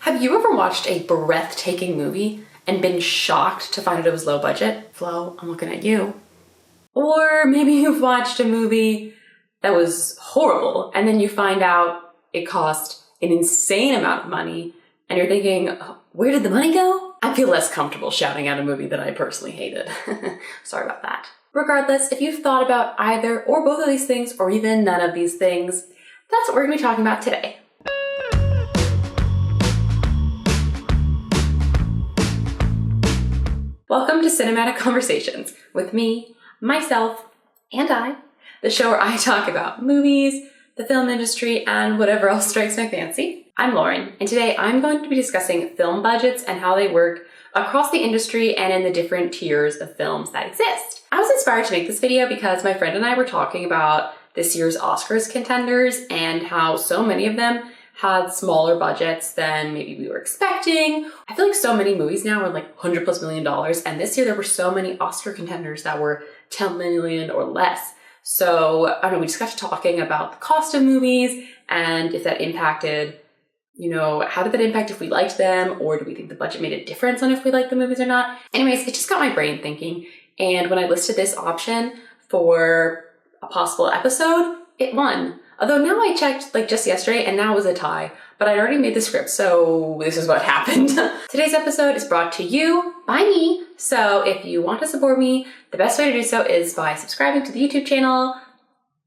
Have you ever watched a breathtaking movie and been shocked to find out it was low budget? Flo, I'm looking at you. Or maybe you've watched a movie that was horrible and then you find out it cost an insane amount of money and you're thinking, where did the money go? I feel less comfortable shouting out a movie that I personally hated. Sorry about that. Regardless, if you've thought about either or both of these things or even none of these things, that's what we're going to be talking about today. Welcome to Cinematic Conversations with me, myself, and I, the show where I talk about movies, the film industry, and whatever else strikes my fancy. I'm Lauren, and today I'm going to be discussing film budgets and how they work across the industry and in the different tiers of films that exist. I was inspired to make this video because my friend and I were talking about this year's Oscars contenders and how so many of them had smaller budgets than maybe we were expecting. I feel like so many movies now are like $100+ million, and this year there were so many Oscar contenders that were 10 million or less. So I don't know, we just got to talking about the cost of movies and if that impacted, how did that impact if we liked them, or do we think the budget made a difference on if we liked the movies or not? Anyways, it just got my brain thinking, and when I listed this option for a possible episode, it won. Although now I checked just yesterday and now it was a tie, but I'd already made the script, so this is what happened. Today's episode is brought to you by me. So if you want to support me, the best way to do so is by subscribing to the YouTube channel.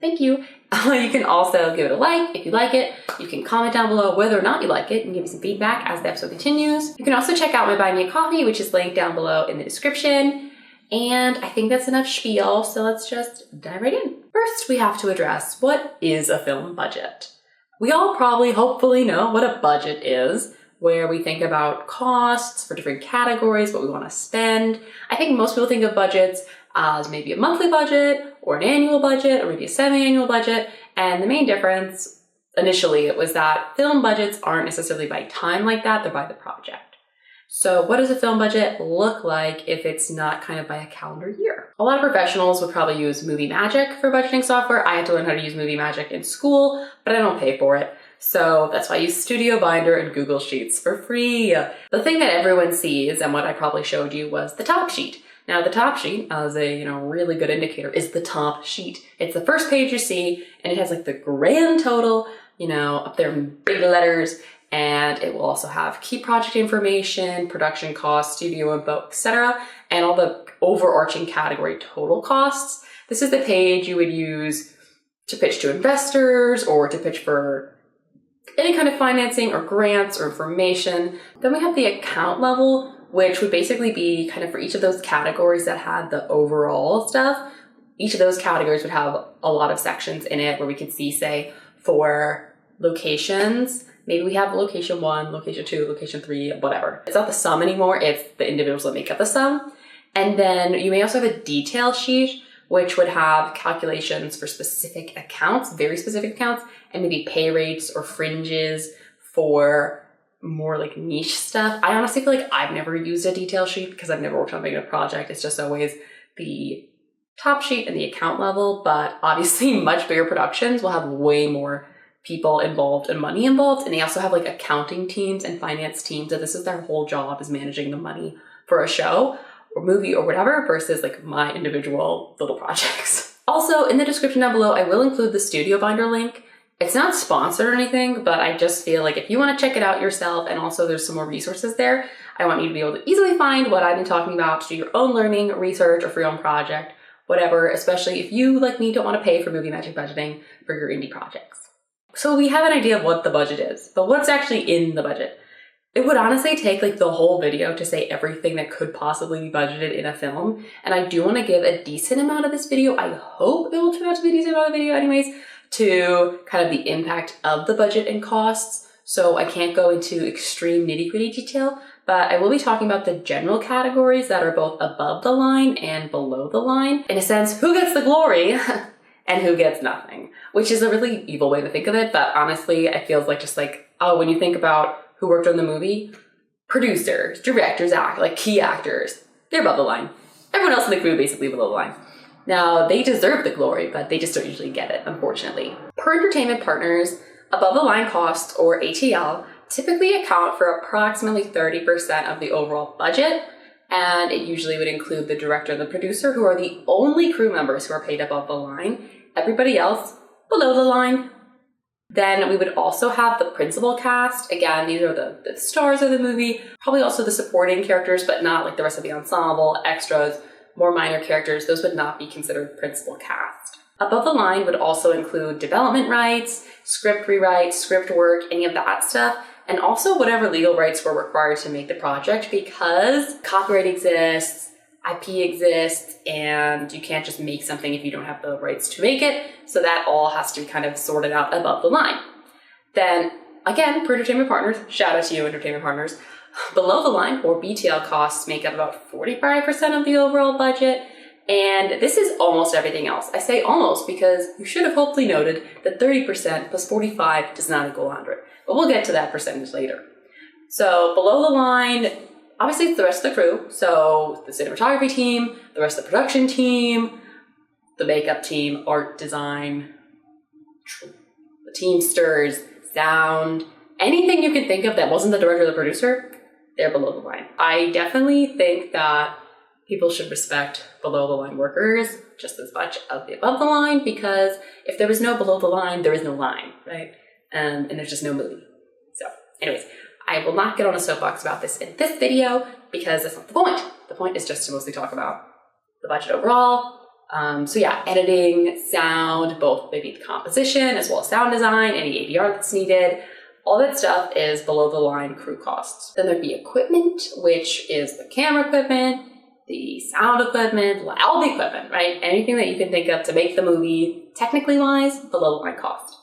Thank you. You can also give it a like if you like it. You can comment down below whether or not you like it and give me some feedback as the episode continues. You can also check out my Buy Me a Coffee, which is linked down below in the description. And I think that's enough spiel, so let's just dive right in. First, we have to address, what is a film budget? We all probably, hopefully know what a budget is, where we think about costs for different categories, what we want to spend. I think most people think of budgets as maybe a monthly budget, or an annual budget, or maybe a semi-annual budget. And the main difference initially was that film budgets aren't necessarily by time like that, they're by the project. So what does a film budget look like if it's not kind of by a calendar year? A lot of professionals would probably use Movie Magic for budgeting software. I had to learn how to use Movie Magic in school, but I don't pay for it. So that's why I use Studio Binder and Google Sheets for free. The thing that everyone sees, and what I probably showed you, was the top sheet. Now the top sheet, as a really good indicator, is the top sheet. It's the first page you see, and it has the grand total, up there in big letters. And it will also have key project information, production costs, studio info, etc., and all the overarching category total costs. This is the page you would use to pitch to investors or to pitch for any kind of financing or grants or information. Then we have the account level, which would basically be kind of for each of those categories that had the overall stuff. Each of those categories would have a lot of sections in it where we could see, say, for locations, maybe we have location 1, location 2, location 3, whatever. It's not the sum anymore, it's the individuals that make up the sum. And then you may also have a detail sheet, which would have calculations for specific accounts, very specific accounts, and maybe pay rates or fringes for more niche stuff. I honestly feel like I've never used a detail sheet because I've never worked on a big project. It's just always the top sheet and the account level, but obviously much bigger productions will have way more people involved and money involved, and they also have accounting teams and finance teams, so this is their whole job, is managing the money for a show or movie or whatever, versus my individual little projects. Also, in the description down below, I will include the Studio Binder link. It's not sponsored or anything, but I just feel like if you want to check it out yourself, and also there's some more resources there, I want you to be able to easily find what I've been talking about to do your own learning, research, or for your own project, whatever, especially if you, like me, don't want to pay for Movie Magic budgeting for your indie projects. So we have an idea of what the budget is, but what's actually in the budget? It would honestly take the whole video to say everything that could possibly be budgeted in a film. And I do want to give a decent amount of this video, I hope it will turn out to be a decent amount of video anyways, to kind of the impact of the budget and costs. So I can't go into extreme nitty-gritty detail, but I will be talking about the general categories that are both above the line and below the line. In a sense, who gets the glory? And who gets nothing, which is a really evil way to think of it. But honestly, it feels when you think about who worked on the movie, producers, directors, key actors, they're above the line. Everyone else in the crew basically below the line. Now, they deserve the glory, but they just don't usually get it, unfortunately. Per entertainment partners, above the line costs, or ATL, typically account for approximately 30% of the overall budget, and it usually would include the director and the producer, who are the only crew members who are paid above the line. Everybody else below the line. Then we would also have the principal cast. Again, these are the stars of the movie, probably also the supporting characters, but not like the rest of the ensemble, extras, more minor characters. Those would not be considered principal cast. Above the line would also include development rights, script rewrites, script work, any of that stuff, and also whatever legal rights were required to make the project, because copyright exists, IP exists, and you can't just make something if you don't have the rights to make it. So that all has to be kind of sorted out above the line. Then again, for entertainment partners, shout out to you, entertainment partners. Below the line, or BTL costs, make up about 45% of the overall budget. And this is almost everything else. I say almost because you should have hopefully noted that 30% plus 45 does not equal 100. But we'll get to that percentage later. So below the line, obviously it's the rest of the crew. So the cinematography team, the rest of the production team, the makeup team, art design, the teamsters, sound, anything you can think of that wasn't the director or the producer, they're below the line. I definitely think that people should respect below the line workers just as much as the above the line, because if there was no below the line, there is no line, right? And there's just no movie. So anyways, I will not get on a soapbox about this in this video because that's not the point. The point is just to mostly talk about the budget overall. So yeah, editing, sound, both maybe the composition as well as sound design, any ADR that's needed, all that stuff is below the line crew costs. Then there'd be equipment, which is the camera equipment, the sound equipment, all the equipment, right? Anything that you can think of to make the movie technically wise, below the line cost.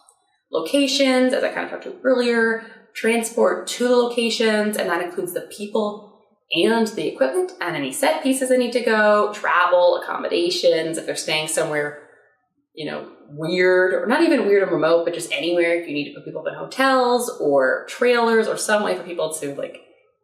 Locations, as I kind of talked about earlier, transport to the locations, and that includes the people and the equipment and any set pieces that need to go, travel, accommodations, if they're staying somewhere, you know, weird, or not even weird and remote, but just anywhere. If you need to put people up in hotels or trailers or some way for people to like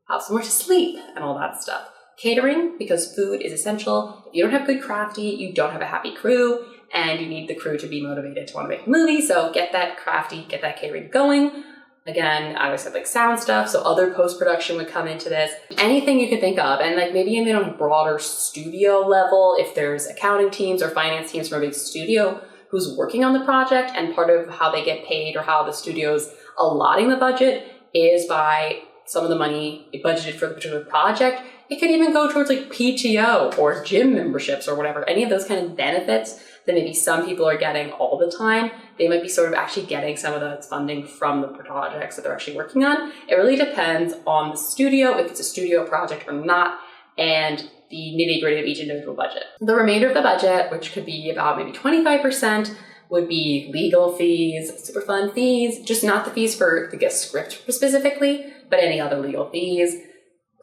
have somewhere to sleep and all that stuff. Catering, because food is essential. If you don't have good crafty, you don't have a happy crew, and you need the crew to be motivated to want to make a movie. So get that crafty, get that catering going. Again, as I said, like sound stuff, so other post-production would come into this. Anything you can think of, and like maybe even on a broader studio level, if there's accounting teams or finance teams from a big studio who's working on the project, and part of how they get paid or how the studio's allotting the budget is by some of the money budgeted for the particular project. It could even go towards like PTO or gym memberships or whatever, any of those kind of benefits that maybe some people are getting all the time. They might be sort of actually getting some of that funding from the projects that they're actually working on. It really depends on the studio, if it's a studio project or not, and the nitty-gritty of each individual budget. The remainder of the budget, which could be about maybe 25%, would be legal fees, super fun fees, just not the fees for the guest script specifically, but any other legal fees.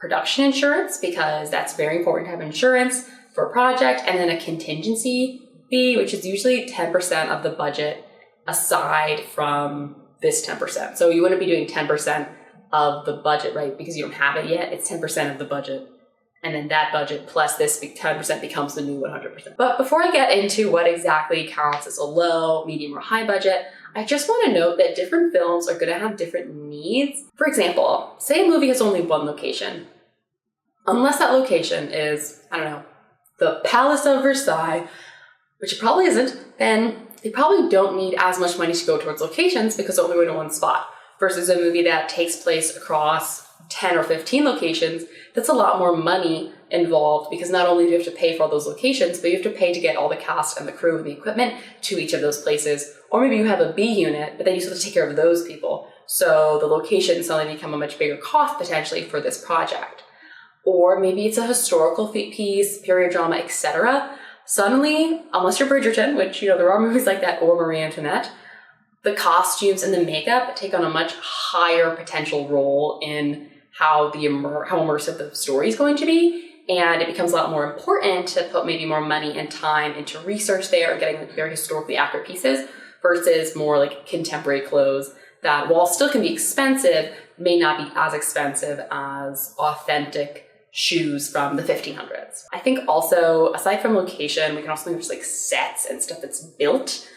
Production insurance, because that's very important to have insurance for a project, and then a contingency fee, which is usually 10% of the budget aside from this 10%. So you wouldn't be doing 10% of the budget, right? Because you don't have it yet. It's 10% of the budget. And then that budget plus this 10% becomes the new 100%. But before I get into what exactly counts as a low, medium, or high budget, I just want to note that different films are going to have different needs. For example, say a movie has only one location. Unless that location is, I don't know, the Palace of Versailles, which it probably isn't, then they probably don't need as much money to go towards locations because they're only going to one spot. Versus a movie that takes place across 10 or 15 locations, that's a lot more money involved, because not only do you have to pay for all those locations, but you have to pay to get all the cast and the crew and the equipment to each of those places. Or maybe you have a B unit, but then you still have to take care of those people. So the locations suddenly become a much bigger cost potentially for this project. Or maybe it's a historical piece, period drama, etc. Suddenly, unless you're Bridgerton, which, you know, there are movies like that, or Marie Antoinette, the costumes and the makeup take on a much higher potential role in how immersive the story is going to be. And it becomes a lot more important to put maybe more money and time into research there and getting like very historically accurate pieces versus more like contemporary clothes that, while still can be expensive, may not be as expensive as authentic shoes from the 1500s. I think also, aside from location, we can also think of just like sets and stuff that's built.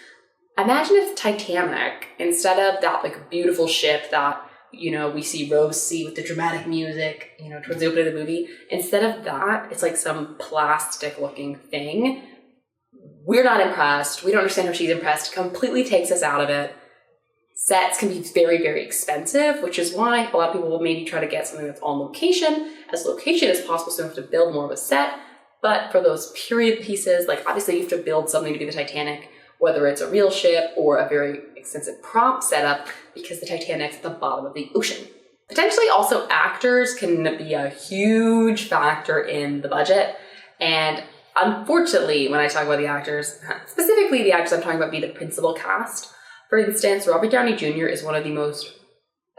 Imagine if Titanic, instead of that like beautiful ship that we see Rose C with the dramatic music, towards the opening of the movie. Instead of that, it's like some plastic looking thing. We're not impressed. We don't understand how she's impressed. Completely takes us out of it. Sets can be very, very expensive, which is why a lot of people will maybe try to get something that's on location, as location as possible, so you have to build more of a set. But for those period pieces, like obviously you have to build something to be the Titanic, whether it's a real ship or a very extensive prop setup, because the Titanic's at the bottom of the ocean. Potentially also actors can be a huge factor in the budget. And unfortunately, when I talk about the actors, specifically the actors I'm talking about be the principal cast. For instance, Robert Downey Jr. is one of the most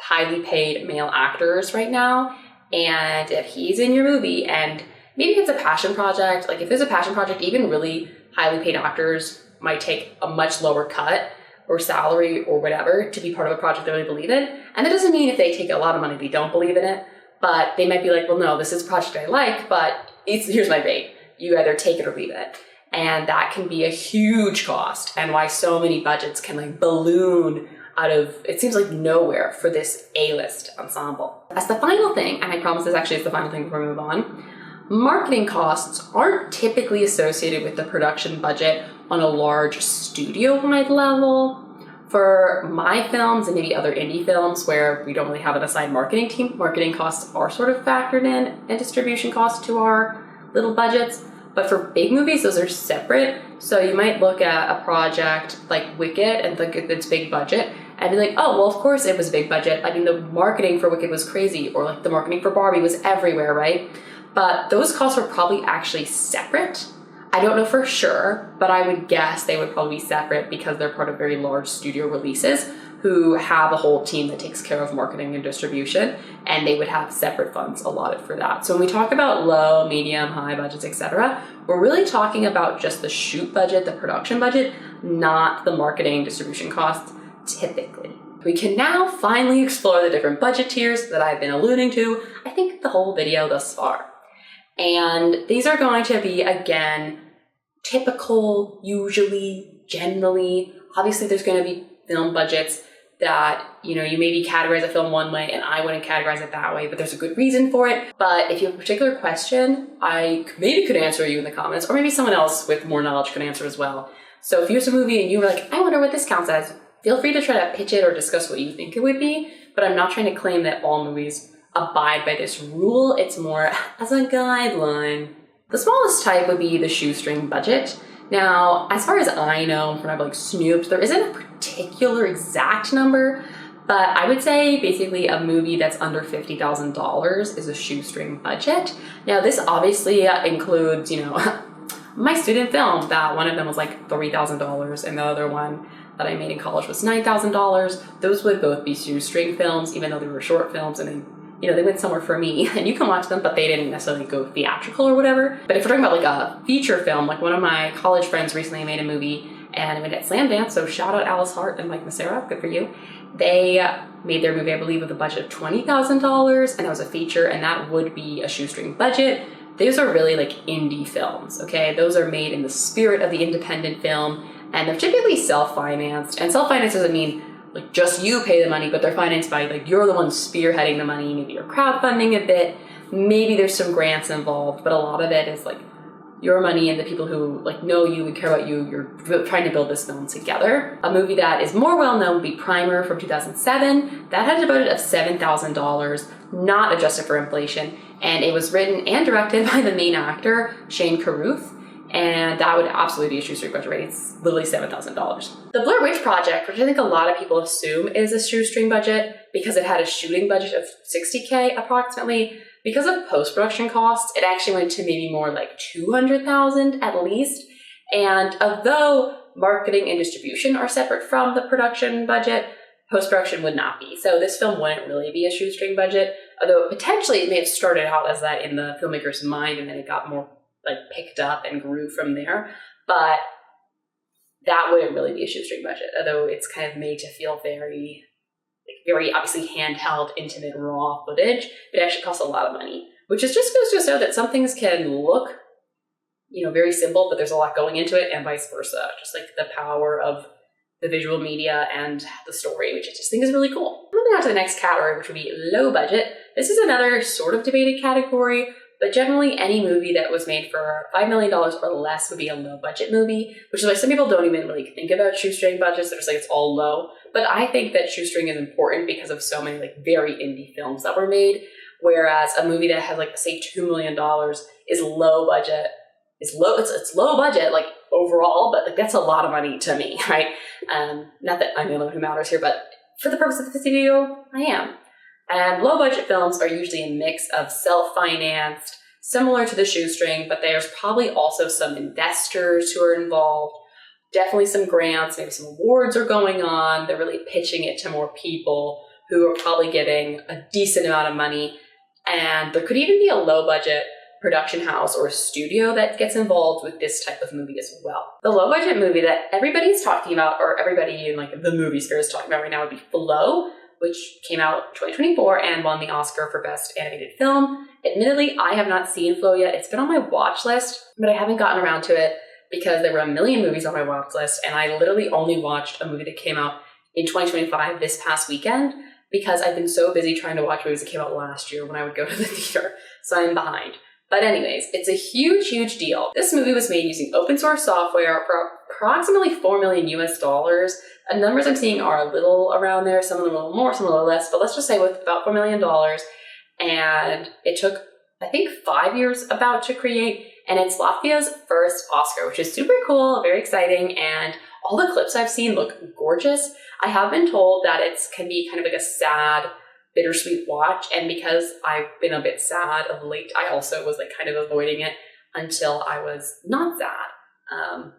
highly paid male actors right now. And if he's in your movie, and maybe it's a passion project, like if there's a passion project, even really highly paid actors might take a much lower cut or salary or whatever to be part of a project they really believe in. And that doesn't mean if they take a lot of money, they don't believe in it. But they might be like, well, no, this is a project I like, but here's my bait. You either take it or leave it. And that can be a huge cost, and why so many budgets can like balloon out of, it seems like nowhere for this A-list ensemble. As the final thing, and I promise this actually is the final thing before we move on, marketing costs aren't typically associated with the production budget on a large studio-wide level. For my films and maybe other indie films where we don't really have an assigned marketing team, marketing costs are sort of factored in and distribution costs to our little budgets. But for big movies, those are separate. So you might look at a project like Wicked and think it's big budget and be like, oh, well, of course it was big budget. I mean, the marketing for Wicked was crazy, or like the marketing for Barbie was everywhere, right? But those costs were probably actually separate. I don't know for sure, but I would guess they would probably be separate because they're part of very large studio releases who have a whole team that takes care of marketing and distribution, and they would have separate funds allotted for that. So when we talk about low, medium, high budgets, etc., we're really talking about just the shoot budget, the production budget, not the marketing distribution costs typically. We can now finally explore the different budget tiers that I've been alluding to, I think the whole video thus far. And these are going to be, again, typical, usually, generally. Obviously, there's going to be film budgets that, you maybe categorize a film one way and I wouldn't categorize it that way, but there's a good reason for it. But if you have a particular question, I maybe could answer you in the comments, or maybe someone else with more knowledge could answer as well. So if here's a movie and you were like, I wonder what this counts as, feel free to try to pitch it or discuss what you think it would be. But I'm not trying to claim that all movies abide by this rule. It's more as a guideline. The smallest type would be the shoestring budget. Now, as far as I know from I've like snooped, there isn't a particular exact number, but I would say basically a movie that's under $50,000 is a shoestring budget. Now, this obviously includes, my student film, that one of them was like $3,000 and the other one that I made in college was $9,000. Those would both be shoestring films, even though they were short films and they went somewhere for me, and you can watch them, but they didn't necessarily go theatrical or whatever. But if we're talking about like a feature film, like one of my college friends recently made a movie and it went at Slam Dance, so shout out Alice Hart and Mike Massera, good for you. They made their movie, I believe, with a budget of $20,000, and that was a feature, and that would be a shoestring budget. Those are really like indie films, okay? Those are made in the spirit of the independent film, and they're typically self-financed. And self-financed doesn't mean like just you pay the money, but they're financed by like you're the one spearheading the money. Maybe you're crowdfunding a bit. Maybe there's some grants involved, but a lot of it is like your money and the people who like know you and care about you. You're trying to build this film together. A movie that is more well known would be Primer from 2007. That had a budget of $7,000, not adjusted for inflation, and it was written and directed by the main actor Shane Carruth. And that would absolutely be a shoestring budget rate. It's literally $7,000. The Blair Witch Project, which I think a lot of people assume is a shoestring budget because it had a shooting budget of $60K approximately. Because of post-production costs, it actually went to maybe more like $200,000 at least. And although marketing and distribution are separate from the production budget, post-production would not be. So this film wouldn't really be a shoestring budget, although potentially it may have started out as that in the filmmaker's mind and then it got more like picked up and grew from there, but that wouldn't really be a shoestring budget, although it's kind of made to feel very obviously handheld, intimate, raw footage. It actually costs a lot of money, which is just goes to show that some things can look, very simple, but there's a lot going into it, and vice versa. Just like the power of the visual media and the story, which I just think is really cool. I'm moving on to the next category, which would be low budget. This is another sort of debated category, but generally any movie that was made for $5 million or less would be a low budget movie, which is why some people don't even really think about shoestring budgets. They're just like, it's all low. But I think that shoestring is important because of so many like very indie films that were made, whereas a movie that has like, say, $2 million is low budget. It's low budget, like overall, but like that's a lot of money to me, right? Not that I'm the only one who matters here, but for the purpose of this video, I am. And low budget films are usually a mix of self-financed, similar to the shoestring, but there's probably also some investors who are involved, definitely some grants, maybe some awards are going on. They're really pitching it to more people who are probably getting a decent amount of money. And there could even be a low budget production house or a studio that gets involved with this type of movie as well. The low budget movie that everybody's talking about, or everybody in like the movie sphere is talking about right now, would be Flow, which came out 2024 and won the Oscar for Best Animated Film. Admittedly, I have not seen Flow yet. It's been on my watch list, but I haven't gotten around to it because there were a million movies on my watch list, and I literally only watched a movie that came out in 2025 this past weekend because I've been so busy trying to watch movies that came out last year when I would go to the theater, so I'm behind. But anyways, it's a huge, huge deal. This movie was made using open source software for approximately $4 million US. The numbers I'm seeing are a little around there, some of them a little more, some a little less, but let's just say with about $4 million. And it took, I think, 5 years about to create, and it's Latvia's first Oscar, which is super cool, very exciting, and all the clips I've seen look gorgeous. I have been told that it can be kind of like a sad, bittersweet watch, and because I've been a bit sad of late, I also was like kind of avoiding it until I was not sad.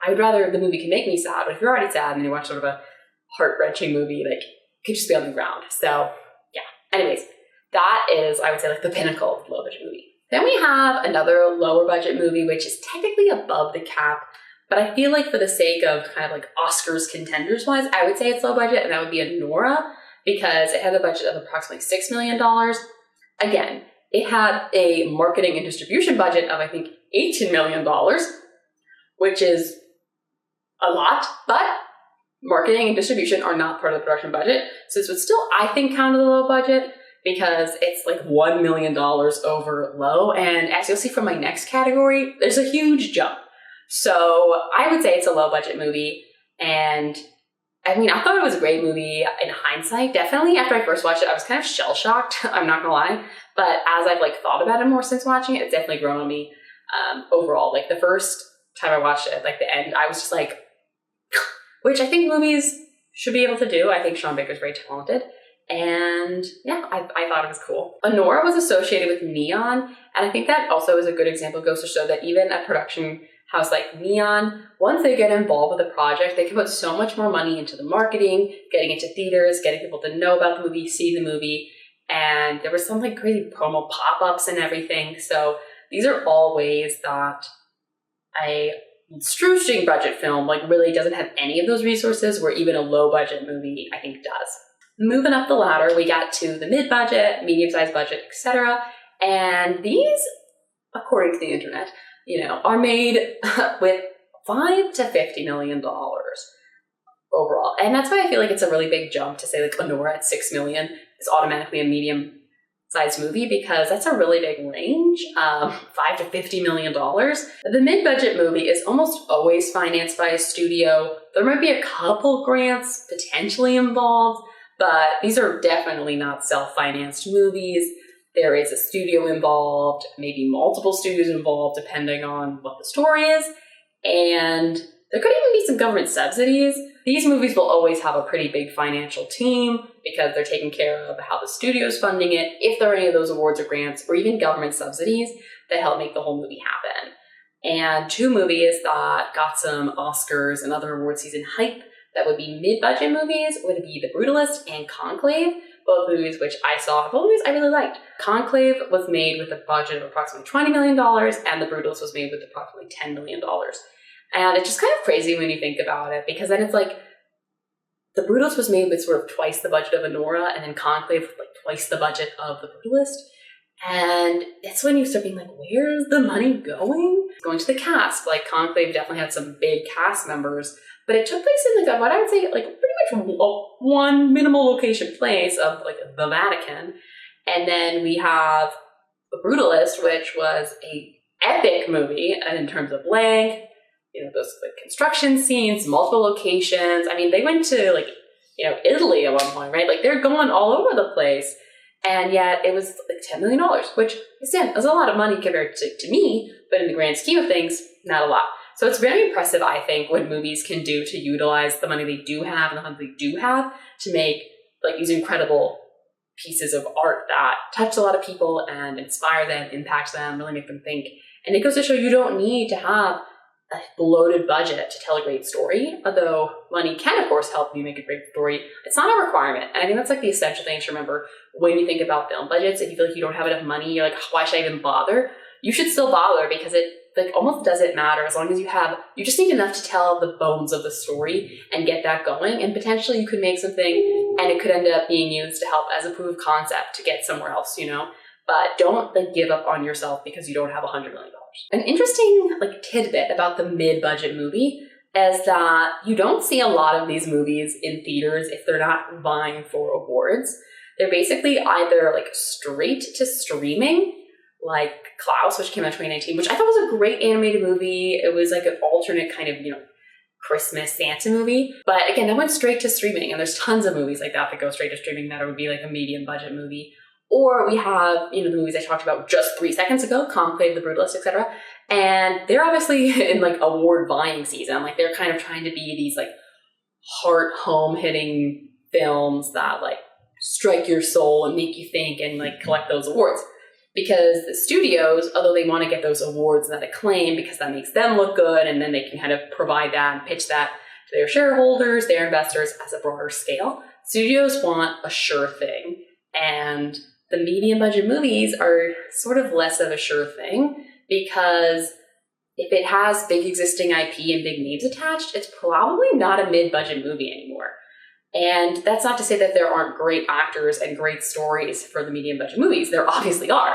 I would rather the movie can make me sad, but if you're already sad and you watch sort of a heart-wrenching movie, like, you could just be on the ground. So yeah, anyways, that is, I would say, like the pinnacle of the low budget movie. Then we have another lower budget movie, which is technically above the cap, but I feel like for the sake of kind of like Oscars contenders wise, I would say it's low budget, and that would be Anora, because it had a budget of approximately $6 million. Again, it had a marketing and distribution budget of, I think, $18 million, which is a lot, but marketing and distribution are not part of the production budget. So this would still, I think, count as a low budget because it's like $1 million over low. And as you'll see from my next category, there's a huge jump. So I would say it's a low budget movie. And I mean, I thought it was a great movie in hindsight. Definitely after I first watched it, I was kind of shell shocked. I'm not gonna lie. But as I've like thought about it more since watching it, it's definitely grown on me overall. Like the first time I watched it, like the end, I was just like, which I think movies should be able to do. I think Sean Baker's very talented. And yeah, I thought it was cool. Anora was associated with Neon. And I think that also is a good example, goes to show that even a production house like Neon, once they get involved with a project, they can put so much more money into the marketing, getting into theaters, getting people to know about the movie, see the movie. And there was some like crazy promo pop-ups and everything. So these are all ways that a shoestring budget film like really doesn't have any of those resources, where even a low budget movie I think does. Moving up the ladder, we got to the mid-budget, medium-sized budget, etc. And these, according to the internet, are made with $5 to $50 million overall. And that's why I feel like it's a really big jump to say like Anora at $6 million is automatically a medium-sized movie, because that's a really big range, $5 to $50 million. The mid-budget movie is almost always financed by a studio. There might be a couple grants potentially involved, but these are definitely not self-financed movies. There is a studio involved, maybe multiple studios involved, depending on what the story is. And there could even be some government subsidies. These movies will always have a pretty big financial team because they're taking care of how the studio's funding it, if there are any of those awards or grants, or even government subsidies that help make the whole movie happen. And two movies that got some Oscars and other award season hype that would be mid-budget movies would be The Brutalist and Conclave, both movies which I saw, both movies I really liked. Conclave was made with a budget of approximately $20 million, and The Brutalist was made with approximately $10 million. And it's just kind of crazy when you think about it, because then it's like, The Brutalist was made with sort of twice the budget of Anora, and then Conclave with like twice the budget of The Brutalist. And that's when you start being like, where's the money going? It's going to the cast. Like Conclave definitely had some big cast members, but it took place in like what I would say like pretty one minimal location place of like the Vatican. And then we have The Brutalist, which was a epic movie, and in terms of length, those like construction scenes, multiple locations. I mean, they went to like, Italy at one point, right? Like they're going all over the place. And yet it was like $10 million, which is a lot of money compared to me, but in the grand scheme of things, not a lot. So it's very impressive, I think, what movies can do to utilize the money they do have and the money they do have to make like these incredible pieces of art that touch a lot of people and inspire them, impact them, really make them think. And it goes to show you don't need to have a bloated budget to tell a great story, although money can, of course, help you make a great story. It's not a requirement. And I think that's like the essential thing to remember when you think about film budgets. If you feel like you don't have enough money, you're like, why should I even bother? You should still bother because it like almost doesn't matter as long as you just need enough to tell the bones of the story and get that going. And potentially you could make something and it could end up being used to help as a proof of concept to get somewhere else, But don't like give up on yourself because you don't have $100 million. An interesting like tidbit about the mid-budget movie is that you don't see a lot of these movies in theaters if they're not vying for awards. They're basically either like straight to streaming, like Klaus, which came out in 2019, which I thought was a great animated movie. It was like an alternate kind of, Christmas Santa movie. But again, that went straight to streaming, and there's tons of movies like that go straight to streaming that would be like a medium budget movie. Or we have, the movies I talked about just 3 seconds ago, Conclave, The Brutalist, etc. And they're obviously in like award vying season. Like they're kind of trying to be these like heart home hitting films that like strike your soul and make you think and like collect those awards. Because the studios, although they want to get those awards and that acclaim because that makes them look good, and then they can kind of provide that and pitch that to their shareholders, their investors as a broader scale, studios want a sure thing. And the medium budget movies are sort of less of a sure thing because if it has big existing IP and big names attached, it's probably not a mid-budget movie anymore. And that's not to say that there aren't great actors and great stories for the medium budget movies. There obviously are.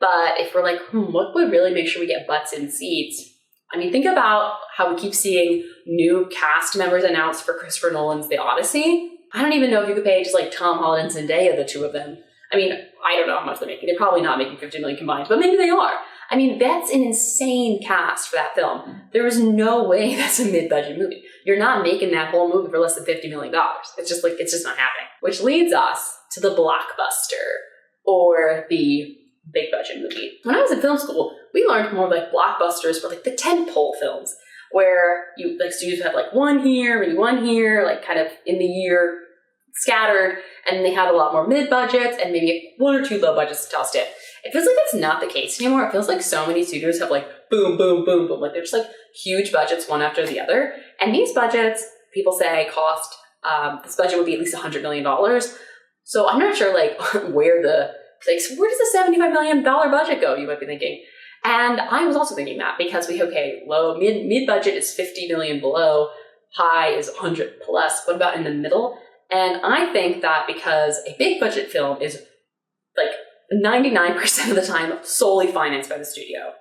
But if we're like, what would really make sure we get butts in seats? I mean, think about how we keep seeing new cast members announced for Christopher Nolan's The Odyssey. I don't even know if you could pay just like Tom Holland and Zendaya, the two of them. I mean, I don't know how much they're making. They're probably not making $50 million combined, but maybe they are. I mean, that's an insane cast for that film. There is no way that's a mid-budget movie. You're not making that whole movie for less than $50 million. It's just not happening. Which leads us to the blockbuster or the big budget movie. When I was in film school, we learned more like blockbusters were like the tentpole films where you like studios have like one here, maybe one here, like kind of in the year scattered, and they had a lot more mid budgets and maybe one or two low budgets to toss in. It feels like that's not the case anymore. It feels like so many studios have like boom, boom, boom, boom. Like they're just like huge budgets one after the other. And these budgets, people say cost, this budget would be at least $100 million. So I'm not sure like where does the $75 million budget go, you might be thinking. And I was also thinking that because mid budget is 50 million below, high is 100 plus. What about in the middle? And I think that because a big budget film is like 99% of the time solely financed by the studio.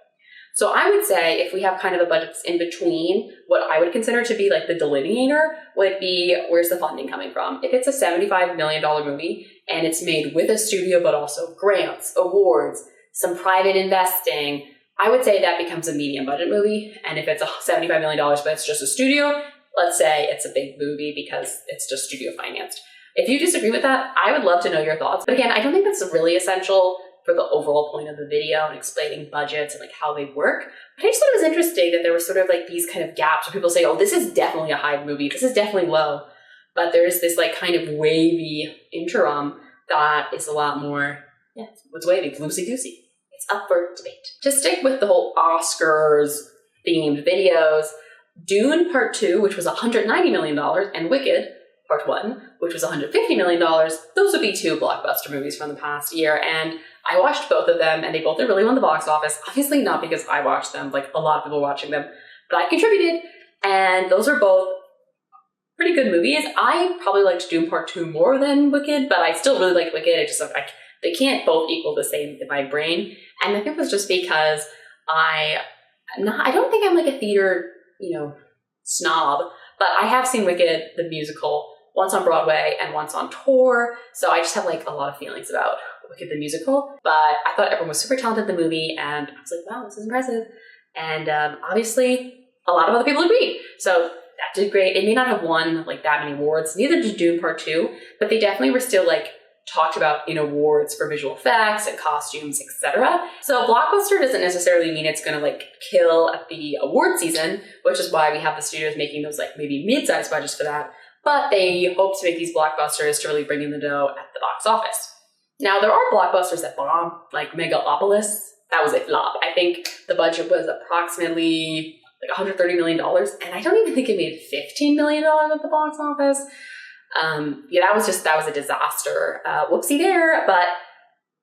So I would say if we have kind of a budget that's in between, what I would consider to be like the delineator would be where's the funding coming from. If it's a $75 million movie and it's made with a studio, but also grants, awards, some private investing, I would say that becomes a medium budget movie. And if it's a $75 million, but it's just a studio, let's say it's a big movie because it's just studio financed. If you disagree with that, I would love to know your thoughts. But again, I don't think that's really essential for the overall point of the video and explaining budgets and like how they work. But I just thought it was interesting that there were sort of like these kind of gaps where people say, oh, this is definitely a high movie. This is definitely low. But there's this like kind of wavy interim that is a lot more, what's wavy? It's loosey-goosey. It's up for debate. To stick with the whole Oscars themed videos, Dune Part 2, which was $190 million, and Wicked Part 1, which was $150 million, those would be two blockbuster movies from the past year. And I watched both of them, and they both did really well in the box office. Obviously not because I watched them, like a lot of people watching them, but I contributed. And those are both pretty good movies. I probably liked Dune Part 2 more than Wicked, but I still really like Wicked. It's just like, they can't both equal the same in my brain. And I think it was just because I don't think I'm like a theater, snob, but I have seen Wicked, the musical, once on Broadway and once on tour. So I just have like a lot of feelings about Wicked the musical. But I thought everyone was super talented in the movie, and I was like, wow, this is impressive. And obviously, a lot of other people agreed. So that did great. It may not have won like that many awards, neither did Dune Part 2, but they definitely were still like talked about in awards for visual effects and costumes, etc. So blockbuster doesn't necessarily mean it's gonna like kill at the award season, which is why we have the studios making those like maybe mid-sized budgets for that. But they hope to make these blockbusters to really bring in the dough at the box office. Now there are blockbusters that bomb, like Megalopolis. That was a flop. I think the budget was approximately like $130 million, and I don't even think it made $15 million at the box office. Yeah, that was a disaster. Whoopsie there, but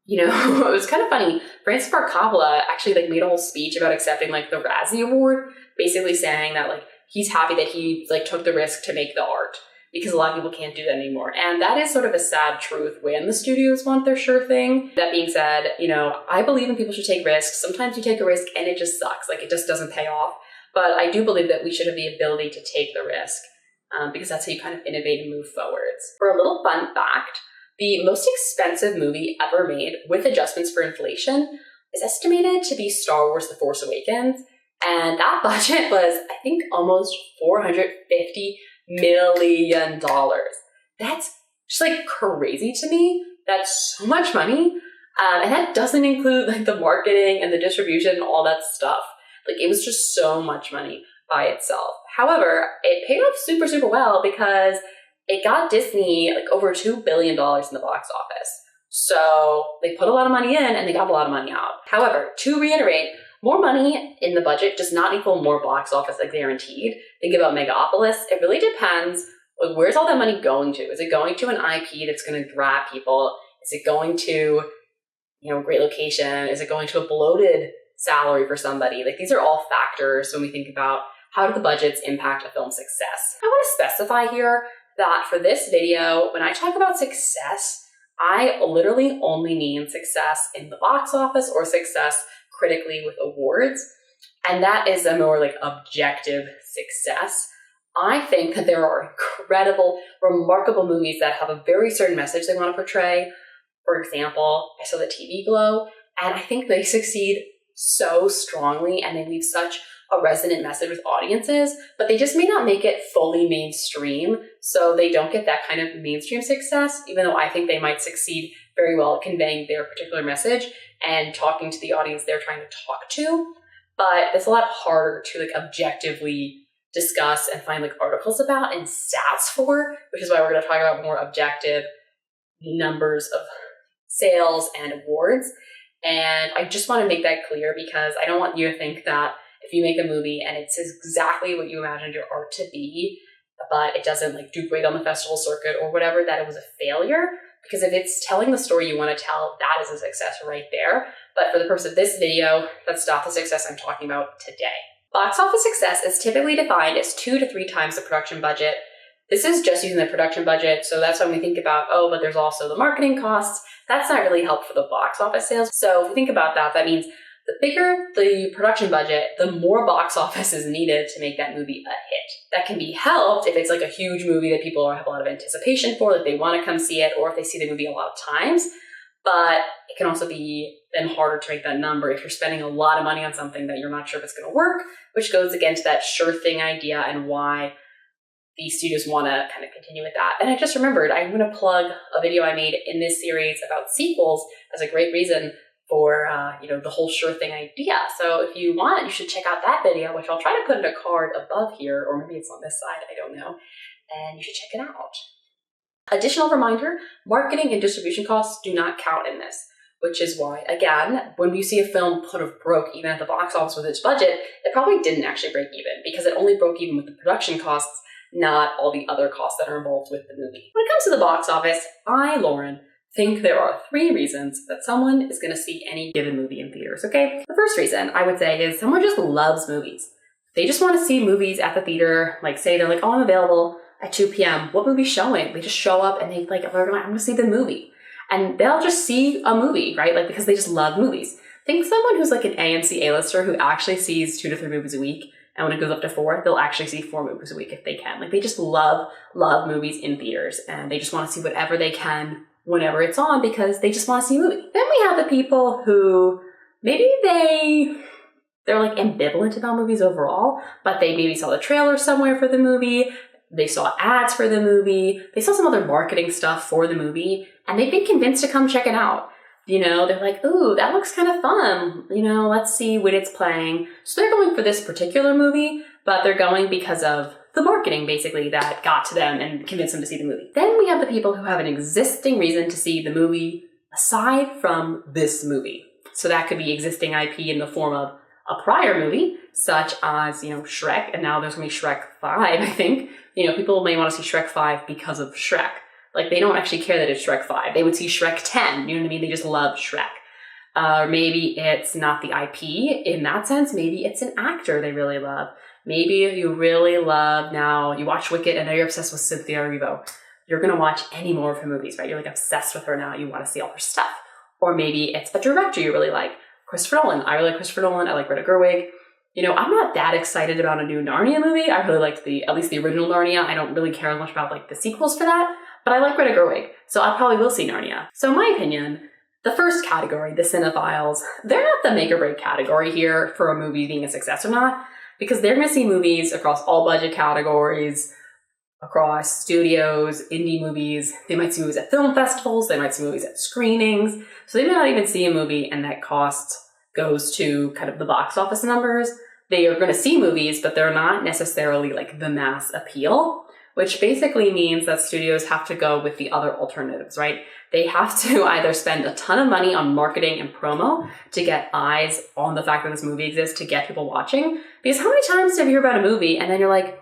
you know, it was kind of funny. Francis Ford Coppola actually like made a whole speech about accepting like the Razzie Award, basically saying that like he's happy that he like took the risk to make the art, because a lot of people can't do that anymore. And that is sort of a sad truth when the studios want their sure thing. That being said, you know, I believe in people should take risks. Sometimes you take a risk and it just sucks, like it just doesn't pay off. But I do believe that we should have the ability to take the risk. Because that's how you kind of innovate and move forwards. For a little fun fact, the most expensive movie ever made with adjustments for inflation is estimated to be Star Wars The Force Awakens. And that budget was, I think, almost $450 million. That's just like crazy to me. That's so much money. And that doesn't include like the marketing and the distribution and all that stuff. Like it was just so much money by itself. However, it paid off super, super well because it got Disney like over $2 billion in the box office. So they put a lot of money in and they got a lot of money out. However, to reiterate, more money in the budget does not equal more box office like guaranteed. Think about Megapolis. It really depends. Like, where's all that money going to? Is it going to an IP that's going to grab people? Is it going to, you know, a great location? Is it going to a bloated salary for somebody? Like these are all factors when we think about how do the budgets impact a film's success. I want to specify here that for this video, when I talk about success, I literally only mean success in the box office or success critically with awards. And that is a more like objective success. I think that there are incredible, remarkable movies that have a very certain message they want to portray. For example, I saw The TV Glow, and I think they succeed so strongly and they leave such a resonant message with audiences, but they just may not make it fully mainstream, so they don't get that kind of mainstream success, even though I think they might succeed very well at conveying their particular message and talking to the audience they're trying to talk to. But it's a lot harder to like objectively discuss and find like articles about and stats for, which is why we're going to talk about more objective numbers of sales and awards. And I just want to make that clear because I don't want you to think that if you make a movie and it's exactly what you imagined your art to be, but it doesn't like do great on the festival circuit or whatever, that it was a failure. Because if it's telling the story you want to tell, that is a success right there. But for the purpose of this video, that's not the success I'm talking about today. Box office success is typically defined as 2 to 3 times the production budget. This is just using the production budget, so that's when we think about, oh, but there's also the marketing costs. That's not really helpful for the box office sales. So if we think about that, that means the bigger the production budget, the more box office is needed to make that movie a hit. That can be helped if it's like a huge movie that people have a lot of anticipation for, that they want to come see it, or if they see the movie a lot of times. But it can also be then harder to make that number if you're spending a lot of money on something that you're not sure if it's going to work, which goes again to that sure thing idea and why the studios want to kind of continue with that. And I just remembered, I'm going to plug a video I made in this series about sequels as a great reason for, the whole sure thing idea. So if you want, you should check out that video, which I'll try to put in a card above here, or maybe it's on this side, I don't know. And you should check it out. Additional reminder, marketing and distribution costs do not count in this, which is why, again, when you see a film put of broke even at the box office with its budget, it probably didn't actually break even because it only broke even with the production costs, not all the other costs that are involved with the movie. When it comes to the box office, I, Lauren, think there are 3 reasons that someone is going to see any given movie in theaters, okay? The first reason I would say is someone just loves movies. They just want to see movies at the theater, like say they're like, oh, I'm available at 2 p.m. What movie's showing? They just show up and they like, I'm going to see the movie. And they'll just see a movie, right? Like, because they just love movies. Think someone who's like an AMC A-lister who actually sees 2 to 3 movies a week And when it goes up to 4, they'll actually see 4 movies a week if they can. Like they just love movies in theaters, and they just want to see whatever they can whenever it's on because they just want to see a movie. Then we have the people who maybe they're like ambivalent about movies overall, but they maybe saw the trailer somewhere for the movie, they saw ads for the movie, they saw some other marketing stuff for the movie, and they've been convinced to come check it out. You know, they're like, ooh, that looks kind of fun. You know, let's see when it's playing. So they're going for this particular movie, but they're going because of the marketing, basically, that got to them and convinced them to see the movie. Then we have the people who have an existing reason to see the movie aside from this movie. So that could be existing IP in the form of a prior movie, such as, you know, Shrek, and now there's going to be Shrek 5, I think. You know, people may want to see Shrek 5 because of Shrek. Like, they don't actually care that it's Shrek 5. They would see Shrek 10, you know what I mean? They just love Shrek. Or maybe it's not the IP in that sense. Maybe it's an actor they really love. Maybe you really love, now you watch Wicked and now you're obsessed with Cynthia Erivo. You're going to watch any more of her movies, right? You're like obsessed with her now. You want to see all her stuff. Or maybe it's the director you really like. Christopher Nolan. I really like Christopher Nolan. I like Greta Gerwig. You know, I'm not that excited about a new Narnia movie. I really liked at least the original Narnia. I don't really care as much about like the sequels for that. But I like Greta Gerwig, so I probably will see Narnia. So in my opinion, the first category, the cinephiles, they're not the make or break category here for a movie being a success or not, because they're going to see movies across all budget categories, across studios, indie movies. They might see movies at film festivals. They might see movies at screenings. So they may not even see a movie and that cost goes to kind of the box office numbers. They are going to see movies, but they're not necessarily like the mass appeal, which basically means that studios have to go with the other alternatives, right? They have to either spend a ton of money on marketing and promo to get eyes on the fact that this movie exists, to get people watching. Because how many times have you heard about a movie and then you're like,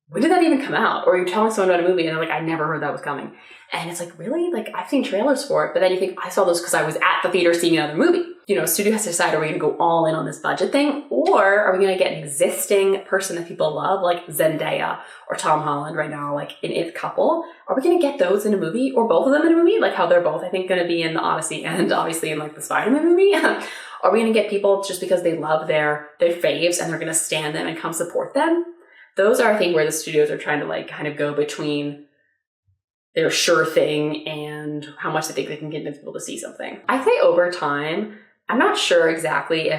when did that even come out? Or you're telling someone about a movie and they're like, I never heard that was coming. And it's like, really? Like, I've seen trailers for it, but then you think, I saw those because I was at the theater seeing another movie. You know, studio has to decide, are we going to go all in on this budget thing? Or are we going to get an existing person that people love, like Zendaya or Tom Holland right now, like in It Couple? Are we going to get those in a movie, or both of them in a movie? Like how they're both, I think, going to be in the Odyssey and obviously in like the Spider-Man movie. Are we going to get people just because they love their faves and they're going to stand them and come support them? Those are, I think, where the studios are trying to like kind of go between their sure thing and how much they think they can convince people to see something. I say over time, I'm not sure exactly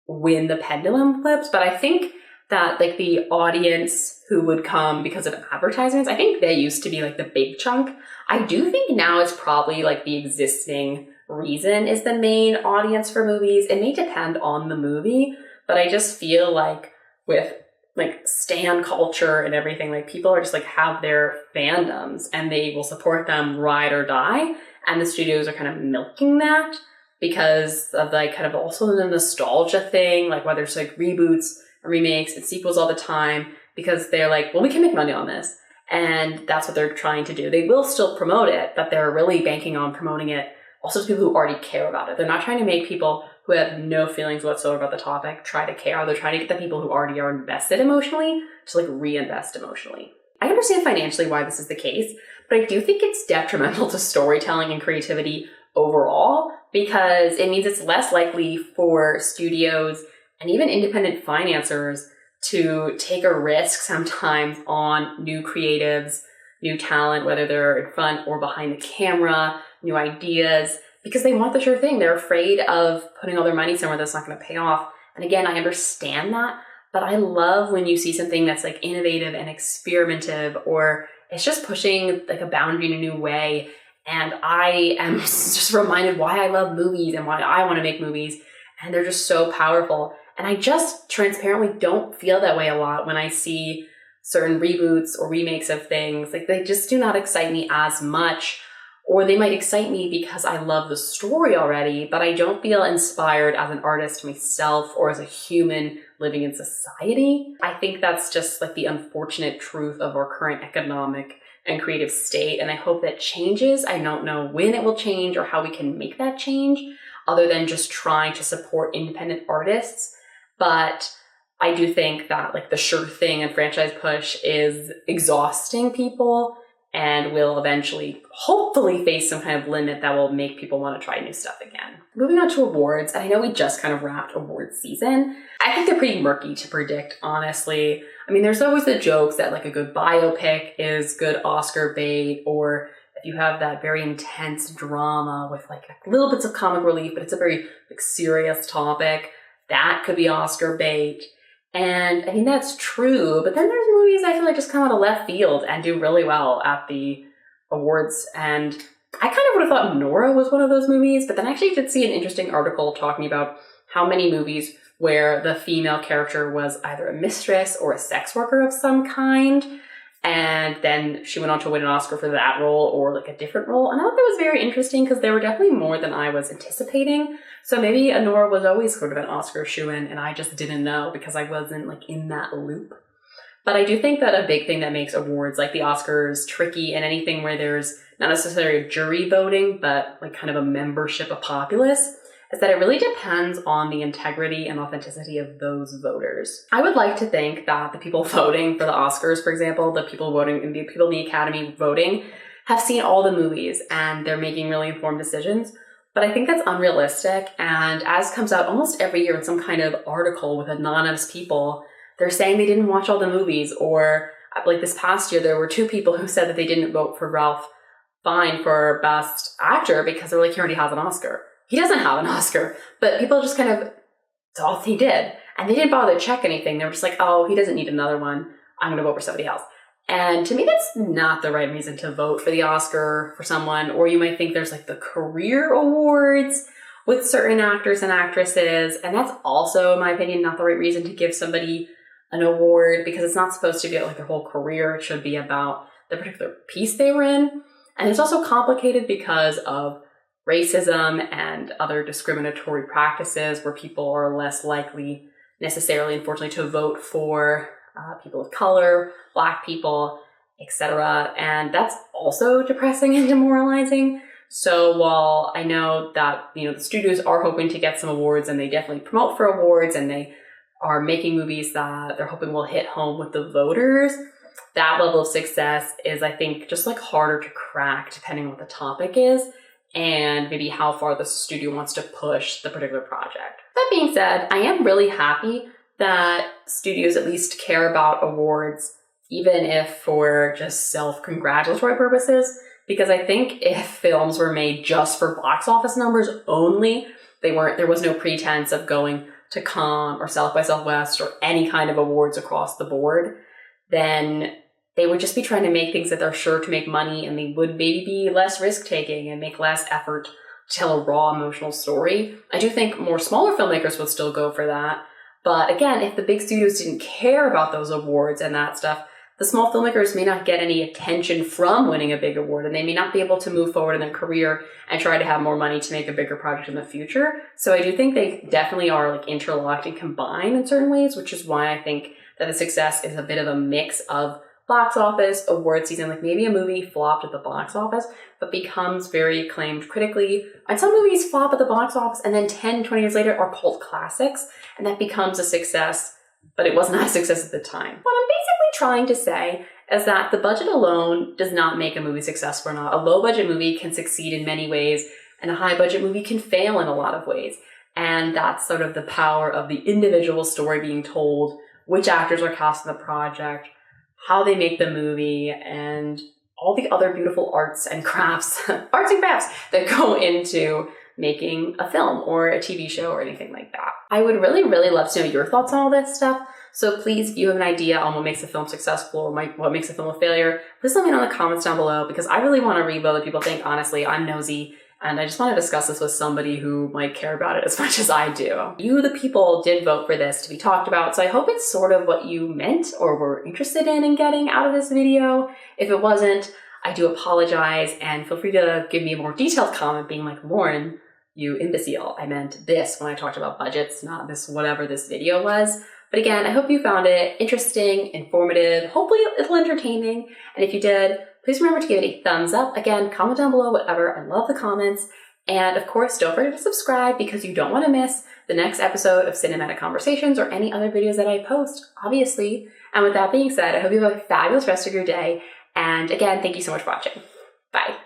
when the pendulum flips, but I think that like the audience who would come because of advertisements, I think they used to be like the big chunk. I do think now it's probably like the existing reason is the main audience for movies. It may depend on the movie, but I just feel like with like stan culture and everything, like people are just like have their fandoms and they will support them ride or die. And the studios are kind of milking that because of like kind of also the nostalgia thing, like whether it's like reboots and remakes and sequels all the time, because they're like, well, we can make money on this. And that's what they're trying to do. They will still promote it, but they're really banking on promoting it also to people who already care about it. They're not trying to make people who have no feelings whatsoever about the topic try to care. They're trying to get the people who already are invested emotionally to like reinvest emotionally. I understand financially why this is the case, but I do think it's detrimental to storytelling and creativity overall, because it means it's less likely for studios and even independent financiers to take a risk sometimes on new creatives, new talent, whether they're in front or behind the camera, new ideas, because they want the sure thing. They're afraid of putting all their money somewhere that's not going to pay off. And again, I understand that, but I love when you see something that's like innovative and experimentative, or it's just pushing like a boundary in a new way. And I am just reminded why I love movies and why I want to make movies. And they're just so powerful. And I just transparently don't feel that way a lot when I see certain reboots or remakes of things. Like they just do not excite me as much. Or they might excite me because I love the story already, but I don't feel inspired as an artist myself or as a human living in society. I think that's just like the unfortunate truth of our current economic and creative state, and I hope that changes. I don't know when it will change or how we can make that change other than just trying to support independent artists. But I do think that like the sure thing and franchise push is exhausting people and will eventually, hopefully, face some kind of limit that will make people want to try new stuff again. Moving on to awards, and I know we just kind of wrapped awards season. I think they're pretty murky to predict, honestly. I mean, there's always the jokes that like a good biopic is good Oscar bait, or if you have that very intense drama with like little bits of comic relief, but it's a very like serious topic, that could be Oscar bait. And I mean, that's true, but then there's movies I feel like just come out of left field and do really well at the awards. And I kind of would have thought Nora was one of those movies, but then I actually did see an interesting article talking about how many movies where the female character was either a mistress or a sex worker of some kind, and then she went on to win an Oscar for that role or like a different role. And I thought that was very interesting because there were definitely more than I was anticipating. So maybe Nora was always sort of an Oscar shoo-in and I just didn't know because I wasn't like in that loop. But I do think that a big thing that makes awards like the Oscars tricky, and anything where there's not necessarily jury voting, but like kind of a membership of populace, is that it really depends on the integrity and authenticity of those voters. I would like to think that the people voting for the Oscars, for example, the people voting and the people in the Academy voting have seen all the movies and they're making really informed decisions. But I think that's unrealistic. And as comes out almost every year in some kind of article with anonymous people, they're saying they didn't watch all the movies. Or like this past year, there were 2 people who said that they didn't vote for Ralph Fiennes for Best Actor because they're like, he already has an Oscar. He doesn't have an Oscar, but people just kind of thought he did. And they didn't bother to check anything. They were just like, oh, he doesn't need another one. I'm going to vote for somebody else. And to me, that's not the right reason to vote for the Oscar for someone. Or you might think there's like the career awards with certain actors and actresses. And that's also, in my opinion, not the right reason to give somebody an award, because it's not supposed to be like their whole career. It should be about the particular piece they were in. And it's also complicated because of racism and other discriminatory practices where people are less likely necessarily, unfortunately, to vote for people of color, Black people, etc. And that's also depressing and demoralizing. So while I know that, the studios are hoping to get some awards and they definitely promote for awards and they are making movies that they're hoping will hit home with the voters, that level of success is, I think, just like harder to crack depending on what the topic is and maybe how far the studio wants to push the particular project. That being said, I am really happy that studios at least care about awards, even if for just self-congratulatory purposes, because I think if films were made just for box office numbers only, there was no pretense of going to Cannes or South by Southwest or any kind of awards across the board, then they would just be trying to make things that they're sure to make money, and they would maybe be less risk-taking and make less effort to tell a raw emotional story. I do think more smaller filmmakers would still go for that. But again, if the big studios didn't care about those awards and that stuff, the small filmmakers may not get any attention from winning a big award, and they may not be able to move forward in their career and try to have more money to make a bigger project in the future. So I do think they definitely are like interlocked and combined in certain ways, which is why I think that the success is a bit of a mix of box office, award season, like maybe a movie flopped at the box office, but becomes very acclaimed critically. And some movies flop at the box office and then 10, 20 years later are cult classics, and that becomes a success, but it was not a success at the time. What I'm basically trying to say is that the budget alone does not make a movie successful or not. A low budget movie can succeed in many ways, and a high budget movie can fail in a lot of ways. And that's sort of the power of the individual story being told, which actors are cast in the project, how they make the movie, and all the other beautiful arts and crafts that go into making a film or a TV show or anything like that. I would really, really love to know your thoughts on all this stuff. So please, if you have an idea on what makes a film successful or what makes a film a failure, please let me know in the comments down below, because I really want to read what other people think. Honestly, I'm nosy, and I just want to discuss this with somebody who might care about it as much as I do. You, the people, did vote for this to be talked about, so I hope it's sort of what you meant or were interested in getting out of this video. If it wasn't, I do apologize, and feel free to give me a more detailed comment being like, Lauren, you imbecile, I meant this when I talked about budgets, not this whatever this video was. But again, I hope you found it interesting, informative, hopefully a little entertaining, and if you did, please remember to give it a thumbs up. Again, comment down below, whatever. I love the comments. And of course, don't forget to subscribe, because you don't want to miss the next episode of Cinematic Conversations or any other videos that I post, obviously. And with that being said, I hope you have a fabulous rest of your day. And again, thank you so much for watching. Bye.